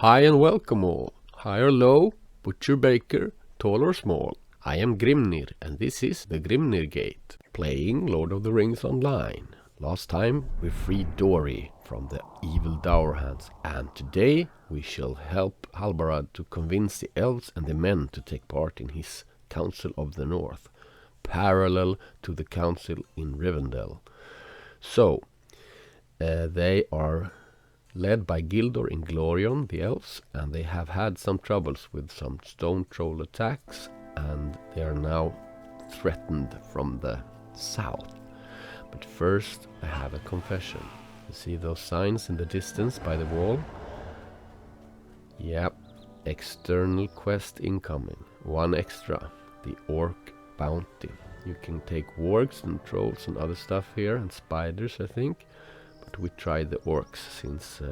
Hi and welcome all, high or low, butcher baker, tall or small. I am Grimnir and this is the Grimnir Gate, playing Lord of the Rings online. Last time we freed Dori from the evil dourhands, and today we shall help Halbarad to convince the elves and the men to take part in his Council of the North, parallel to the council in Rivendell. So, they are led by Gildor and Glorion, the elves, and they have had some troubles with some stone troll attacks, and they are now threatened from the south. But first I have a confession. You see those signs in the distance by the wall? Yep, external quest incoming. One extra, the orc bounty. You can take wargs and trolls and other stuff here, and spiders I think. But we tried the orcs since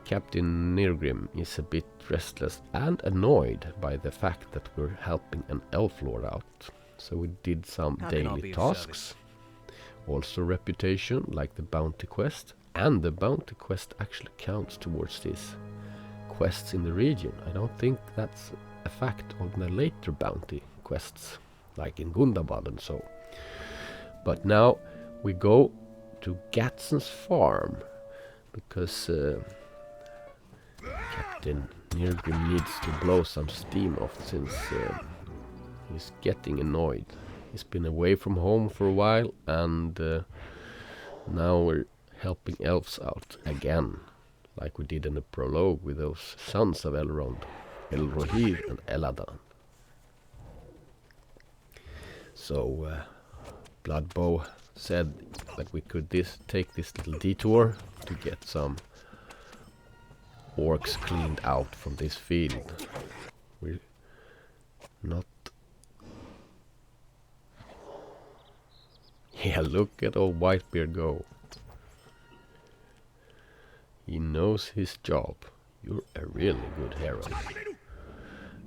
Captain Nirgrim is a bit restless and annoyed by the fact that we're helping an elf lord out. So we did some daily tasks, also reputation like the bounty quest, and the bounty quest actually counts towards these quests in the region. I don't think that's a fact on the later bounty quests like in Gundabad and so. But now we go to Gatson's farm because Captain Nirgrim needs to blow some steam off since he's getting annoyed. He's been away from home for a while, and now we're helping elves out again, like we did in the prologue with those sons of Elrond, Elrohir and Eladan. So Bloodbow said that we could take this little detour to get some orcs cleaned out from this field. We're not... Yeah, look at old Whitebeard go. He knows his job. You're a really good herald.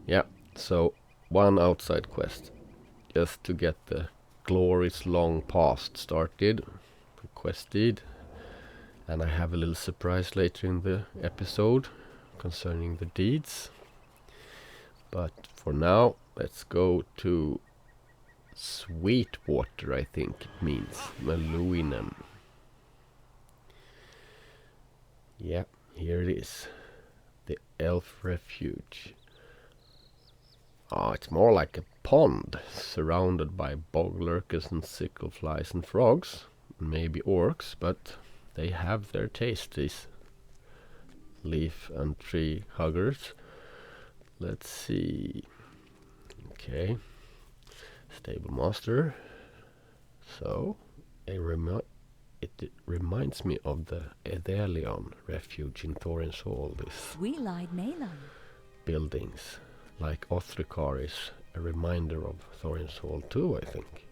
Yeah, so one outside quest, just to get the Glory's Long Past started, requested, and I have a little surprise later in the episode concerning the deeds. But for now, let's go to Sweetwater, I think it means, Maluinen. Yeah, here it is, the elf refuge. It's more like a pond, surrounded by bog lurkers and sickle flies and frogs, maybe orcs, but they have their taste, these leaf and tree huggers. Let's see. Okay, stable master. So, it reminds me of the Edelion refuge in Thorin's Hall, this buildings. Like Othricar is a reminder of Thorin's Hall too, I think.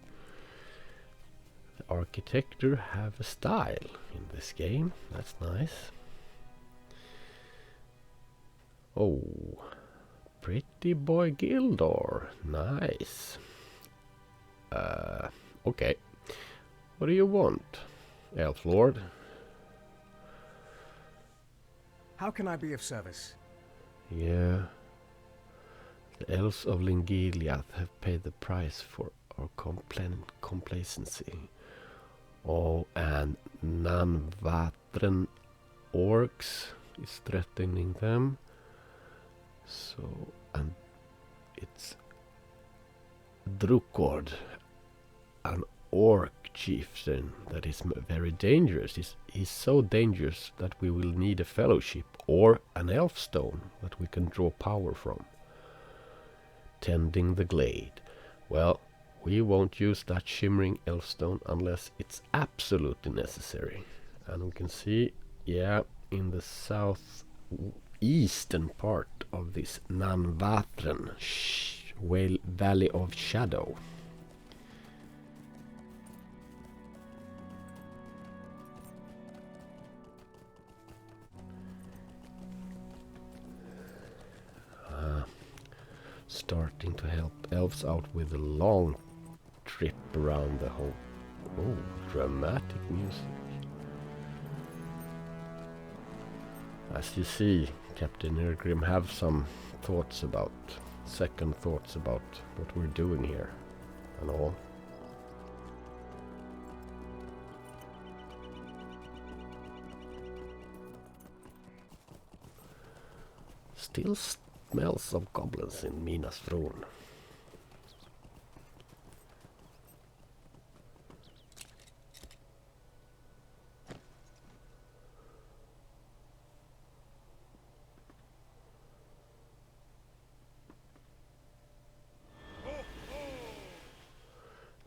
The architecture have a style in this game, that's nice. Oh, pretty boy Gildor, nice. Okay, what do you want, elf lord? How can I be of service? Yeah. The elves of Lingiliath have paid the price for our complacency. Oh, and Nanvatren orcs is threatening them. So, and it's Drukord, an orc chieftain that is very dangerous. He's so dangerous that we will need a fellowship or an elf stone that we can draw power from. Tending the glade. Well, we won't use that shimmering elfstone unless it's absolutely necessary. And we can see, yeah, in the southeastern part of this Nanvatren Valley of Shadow. Starting to help elves out with a long trip around the whole... Oh, dramatic music. As you see, Captain Ergrim have some thoughts about, second thoughts about what we're doing here and all. Still smells of goblins in Minas Throne.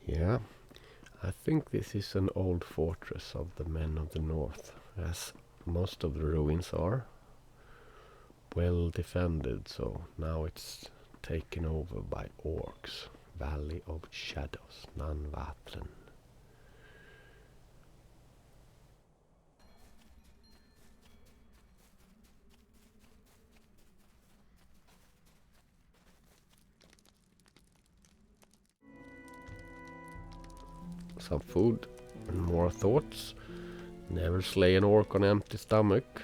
Yeah, I think this is an old fortress of the Men of the North, as most of the ruins are. Well defended, so now it's taken over by orcs. Valley of Shadows, Nanvatlen. Some food and more thoughts. Never slay an orc on empty stomach.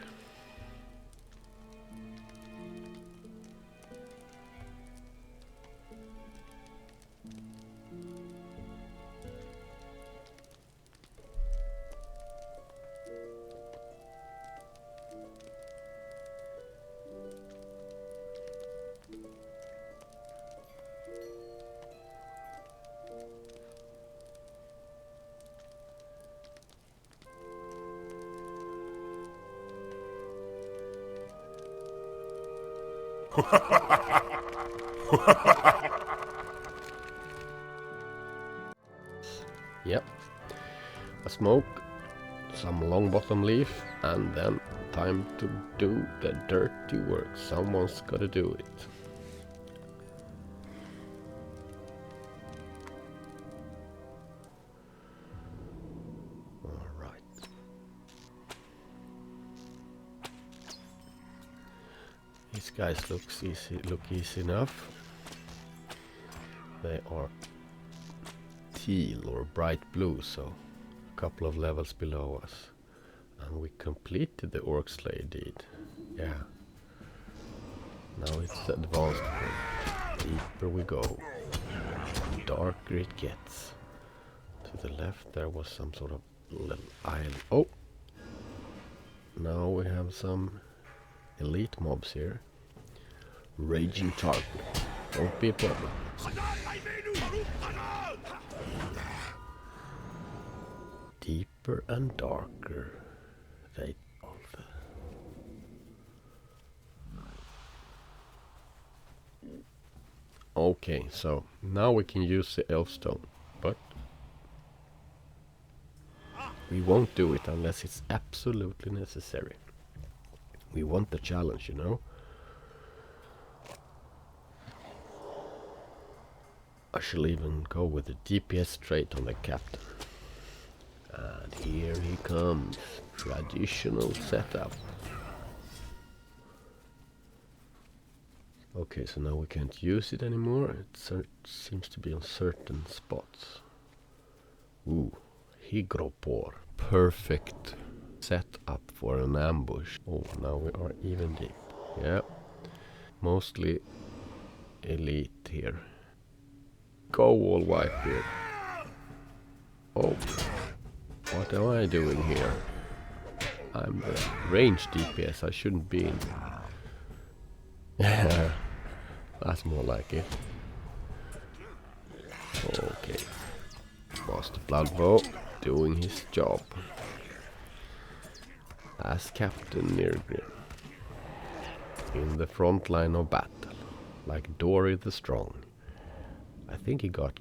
Yep. A smoke, some long bottom leaf, and then time to do the dirty work. Someone's gotta do it. Alright. These guys look easy enough. They are teal or bright blue, so a couple of levels below us. And we completed the orc slay deed. Yeah. Now it's advanced. Deeper we go. Darker it gets. To the left there was some sort of little island. Oh! Now we have some elite mobs here. Raging target. Won't be a problem. Deeper and darker. They Okay, so now we can use the elf stone, but we won't do it unless it's absolutely necessary. We want the challenge, you know. I shall even go with the DPS trait on the captain. And here he comes. Traditional setup. Okay, so now we can't use it anymore. It seems to be on certain spots. Ooh, Hygropor. Perfect setup for an ambush. Oh, now we are even deep. Yeah, mostly elite here. Go all white here. Oh, what am I doing here? I'm the range DPS, I shouldn't be in. That's more like it. Okay. Master Bloodbow doing his job. As Captain Nirgrim. In the front line of battle. Like Dori the Strong. I think he got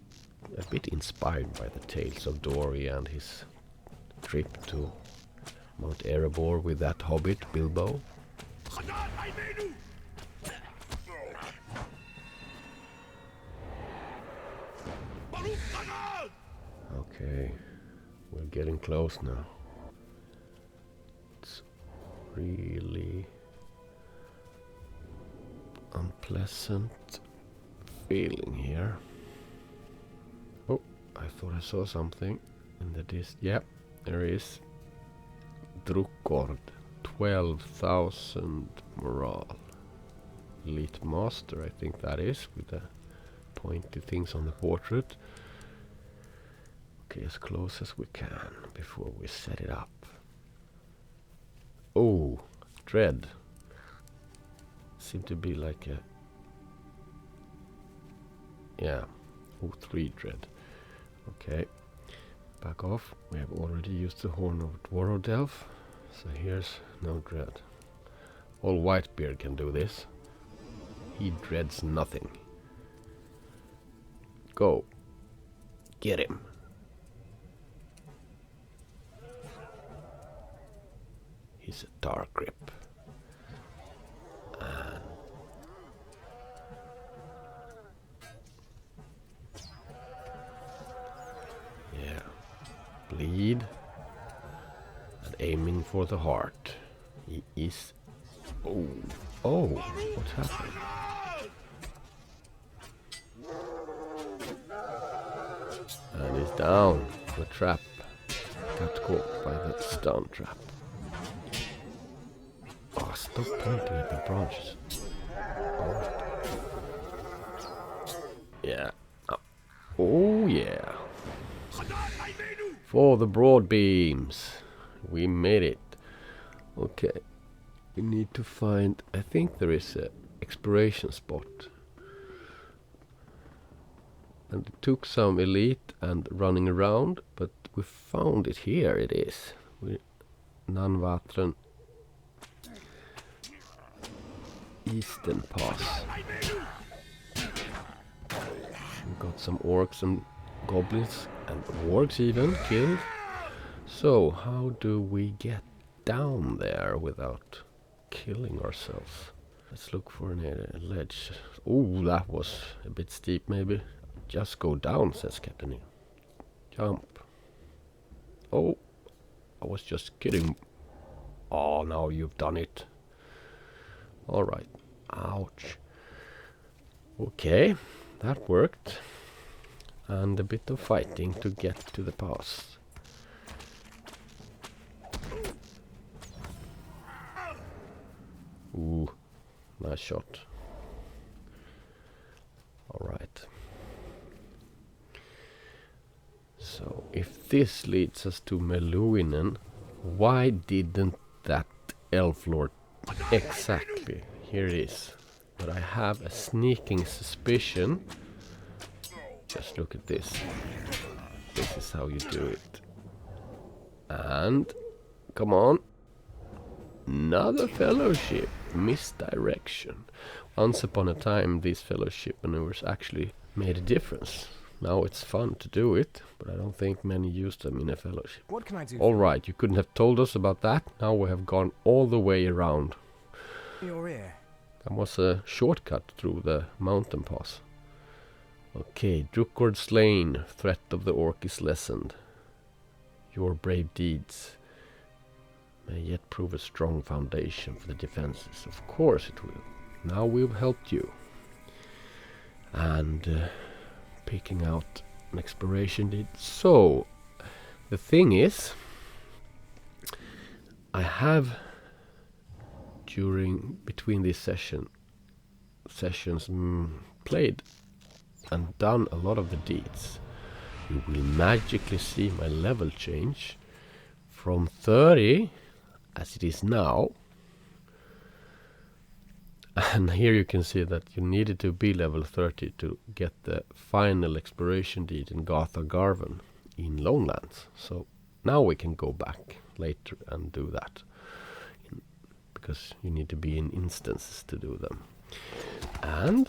a bit inspired by the tales of Dori and his trip to Mount Erebor with that hobbit, Bilbo. Okay, we're getting close now. It's really unpleasant feeling here. Oh, I thought I saw something in the distance. Yep, there is. Drukord, 12,000 Morale. Elite Master, I think that is, with the pointy things on the portrait. Okay, as close as we can before we set it up. Oh, dread. Seem to be like a... yeah, 03 dread. Okay, back off. We have already used the horn of Dwarf Elf, so here's no dread. All Whitebeard can do this. He dreads nothing. Go. Get him. He's a dark grip. And yeah. Bleed. And aiming for the heart. He is... oh. Oh, what's happening? And he's down. The trap. Got caught by the stone trap. Oh, stop pointing at the branches. Oh. Yeah. Oh, yeah. For the broad beams. We made it. Okay. We need to find... I think there is a exploration spot. And it took some elite and running around, but we found it here. It is. Nanvatren Eastern Pass. We got some orcs and goblins and wargs even killed. So how do we get down there without killing ourselves? Let's look for a ledge. Oh, that was a bit steep maybe. Just go down, says Captain. Jump. Oh, I was just kidding. Oh, now you've done it. Alright. Ouch. Okay, that worked. And a bit of fighting to get to the pass. Ooh, nice shot. Alright. So, if this leads us to Meluinen, why didn't that elf lord... exactly, here it is. But I have a sneaking suspicion. Just look at this. This is how you do it. And... come on. Another fellowship. Misdirection. Once upon a time, these fellowship maneuvers actually made a difference. Now it's fun to do it, but I don't think many use them in a fellowship. What can I do? All right, you couldn't have told us about that. Now we have gone all the way around. Your ear. That was a shortcut through the mountain pass. Okay, Drukord slain. Threat of the orc is lessened. Your brave deeds may yet prove a strong foundation for the defenses. Of course it will. Now we've helped you. And picking out an exploration deed. So, the thing is, I have between these sessions played and done a lot of the deeds. You will magically see my level change from 30 as it is now, and here you can see that you needed to be level 30 to get the final exploration deed in Gatha Garvan in Lowlands. So now we can go back later and do that, because you need to be in instances to do them. And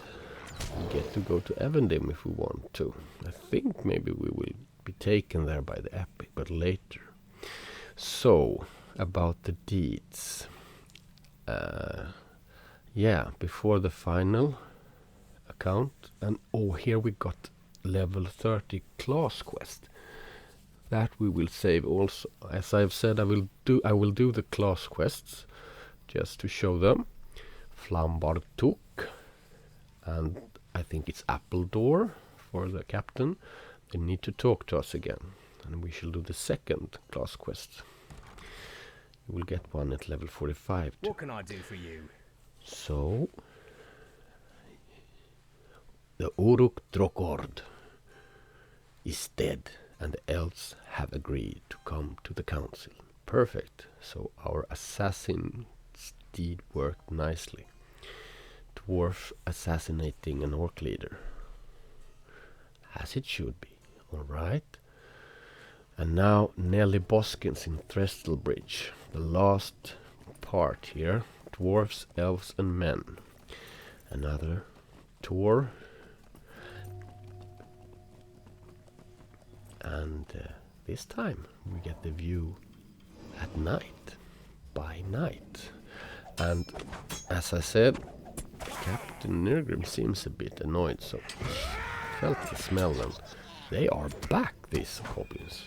we get to go to Evendim if we want to. I think maybe we will be taken there by the epic, but later. So, about the deeds. Yeah, before the final account. And oh, here we got level 30 class quest. That we will save also. As I've said, I will do the class quests just to show them. Flambarg Tuk, and I think it's Appledore for the captain. They need to talk to us again, and we shall do the second class quest. You will get one at level 45. What can I do for you? So, the Uruk Drokord is dead, and the elves have agreed to come to the council. Perfect. So our assassin's deed worked nicely. Dwarf assassinating an orc leader. As it should be. Alright. And now Nelly Boskins in Trestlebridge. The last part here. Dwarves, elves and men. Another tour. And this time we get the view at night. By night. And as I said, Captain Nirgrim seems a bit annoyed, so I felt the smell, and they are back, these goblins.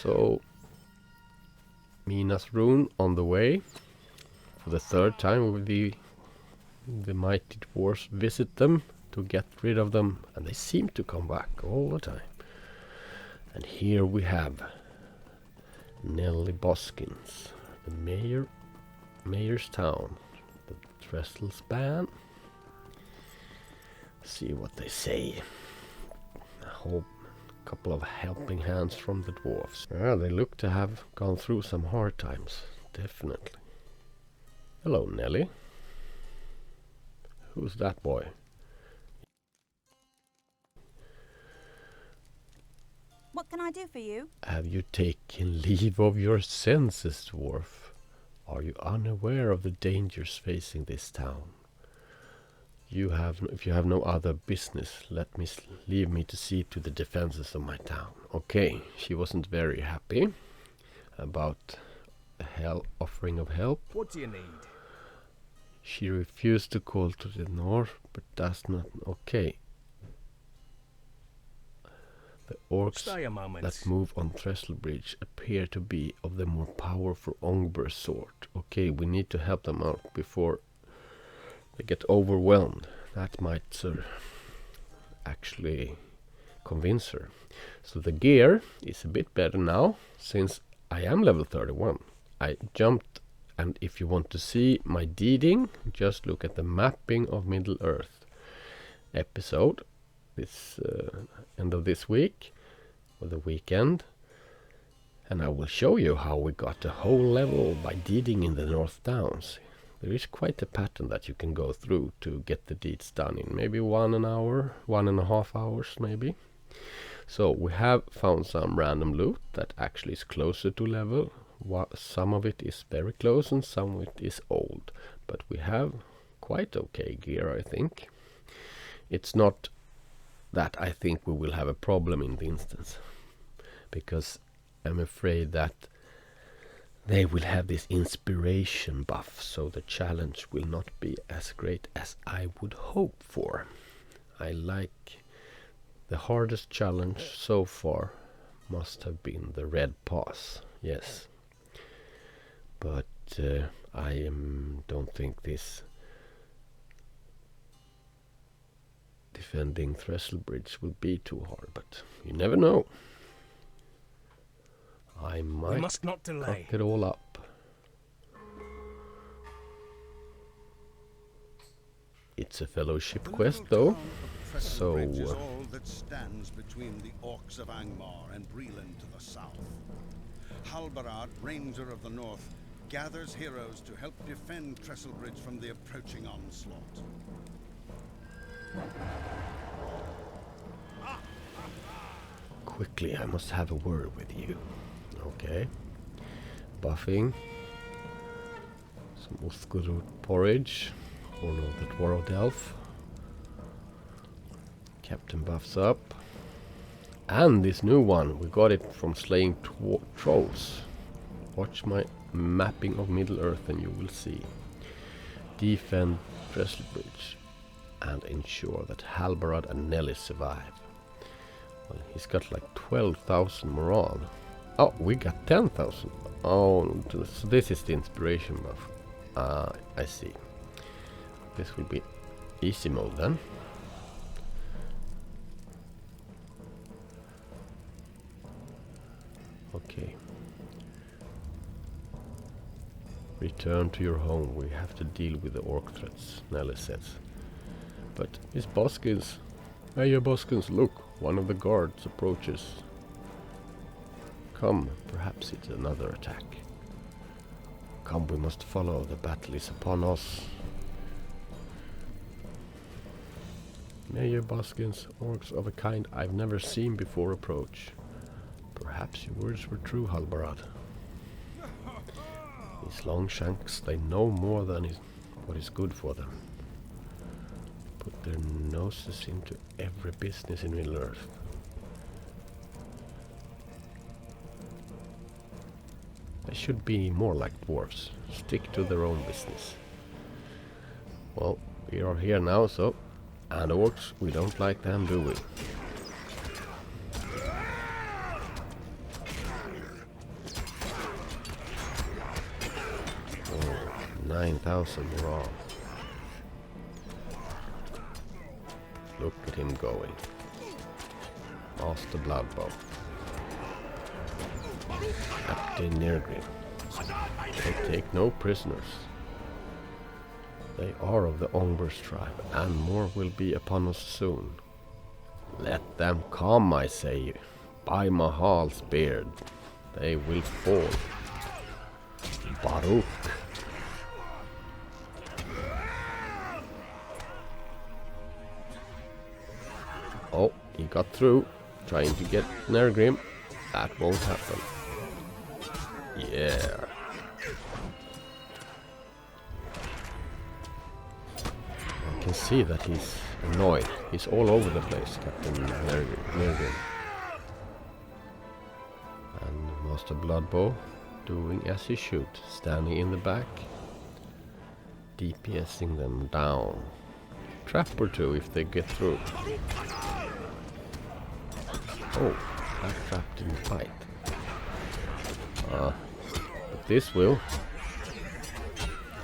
So, Mina's rune on the way. For the third time the mighty dwarves visit them to get rid of them, and they seem to come back all the time. And here we have Nelly Boskins, the mayor's town, the Trestles ban. See what they say. I hope a couple of helping hands from the dwarves. They look to have gone through some hard times, definitely. Hello, Nelly. Who's that boy? What can I do for you? Have you taken leave of your senses, dwarf? Are you unaware of the dangers facing this town? If you have no other business, leave me to see to the defenses of my town. Okay, she wasn't very happy about the offering of help. What do you need? She refused to call to the north, but does not. Okay. The orcs Stay a moment. that move on Trestlebridge appear to be of the more powerful Ongber sort. Okay, we need to help them out before they get overwhelmed. That might actually convince her. So the gear is a bit better now, since I am level 31. I jumped, and if you want to see my deeding, just look at the mapping of Middle-earth episode. This end of this week or the weekend, and I will show you how we got the whole level by deeding in the North Downs. There is quite a pattern that you can go through to get the deeds done in maybe 1 hour, 1.5 hours maybe. So we have found some random loot that actually is closer to level. Some of it is very close and some of it is old, but we have quite okay gear, I think. It's not that I think we will have a problem in the instance, because I'm afraid that they will have this inspiration buff, so the challenge will not be as great as I would hope for. I like the hardest challenge so far must have been the red pass, yes, but I don't think this defending Trestlebridge will be too hard, but you never know. I might We must not delay. cock it all up. It's a fellowship quest though, so is all that stands between the orcs of Angmar and Breland to the south. Halbarad, Ranger of the North, gathers heroes to help defend Trestlebridge from the approaching onslaught. quickly I must have a word with you. Okay. Buffing. Some Uthgurut porridge. Horn of the Dwarf Elf. Captain buffs up. And this new one, we got it from slaying trolls. Watch my mapping of Middle-earth and you will see. Defend Trestlebridge and ensure that Halbarad and Nelly survive. Well, he's got like 12,000 morale. Oh, we got 10,000. Oh, so this is the inspiration buff. I see. This will be easy mode then. Okay. Return to your home. We have to deal with the orc threats, Nelly says. But Miss Boskins, Mayor Boskins, look, one of the guards approaches. Come, perhaps it's another attack. Come, we must follow. The battle is upon us. Mayor Boskins, orcs of a kind I've never seen before approach. Perhaps your words were true, Halbarad. These longshanks, they know more than what is good for them. Put their noses into every business in Middle-earth. They should be more like dwarves. Stick to their own business. Well, we are here now, so... And orcs, we don't like them, do we? Oh, 9,000 raw. Look at him going. Master Bloodbow. Captain Nergrim. They take no prisoners. They are of the Ongbers tribe, and more will be upon us soon. Let them come, I say. By Mahal's beard, they will fall. Baruch. Oh, he got through, trying to get Nergrim. That won't happen. Yeah. I can see that he's annoyed. He's all over the place, Captain Nergrim. And Master Bloodbow doing as he should, standing in the back, DPSing them down. Trap or two if they get through. Oh, that trap didn't bite. But this will.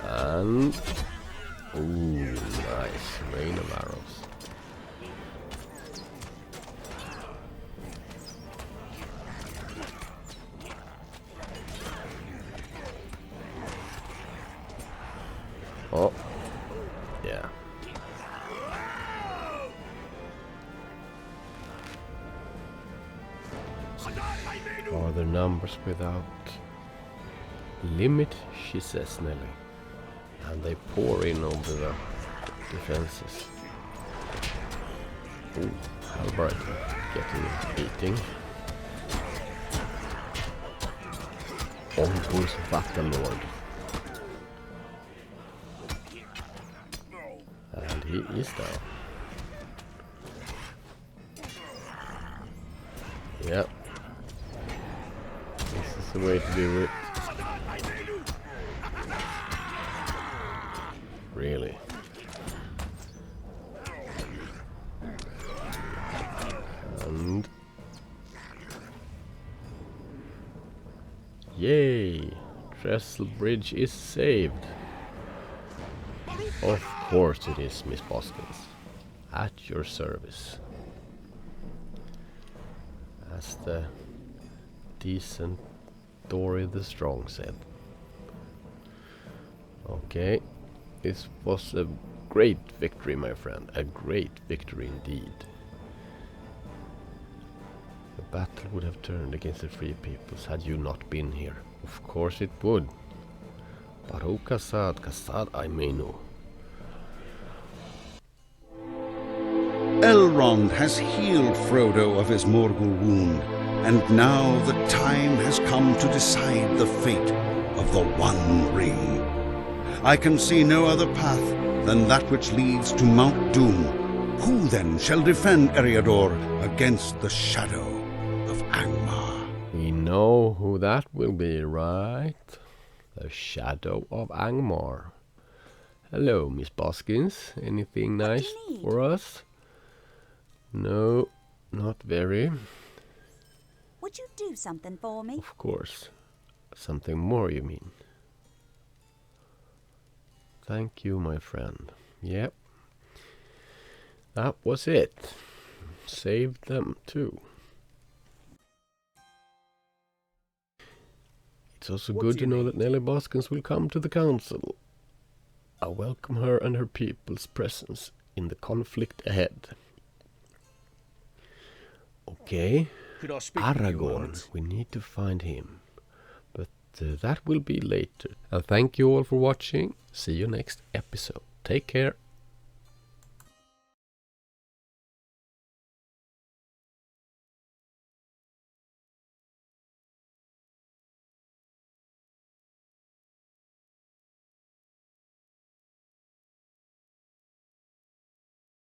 And... ooh, nice. Rain of arrows. Oh, yeah. Are there numbers without limit, she says Nelly. And they pour in over the defenses. Ooh, Halbarad getting a beating. Ongo's Battle Lord. And he is down. Yep. This is the way to do it. Really. And... yay! Trestlebridge is saved. Of course it is, Miss Boskins. At your service. As the decent Dori the Strong said. Okay. This was a great victory, my friend. A great victory indeed. The battle would have turned against the Free Peoples had you not been here. Of course it would. Baruch Kasad, Kasad Aimenu. Elrond has healed Frodo of his Morgul wound, and now the time has come to decide the fate of the One Ring. I can see no other path than that which leads to Mount Doom. Who then shall defend Erebor against the shadow of Angmar? We know who that will be, right? The shadow of Angmar. Hello, Miss Boskins. Anything nice for us? No, not very. Would you do something for me? Of course. Something more, you mean? Thank you, my friend. Yep. That was it. Saved them too. It's also What good do to you know need? that Nelly Boskins will come to the council. I welcome her and her people's presence in the conflict ahead. Okay, Could I speak with you a Aragorn, moment? we need to find him. But that will be later. And thank you all for watching. See you next episode. Take care.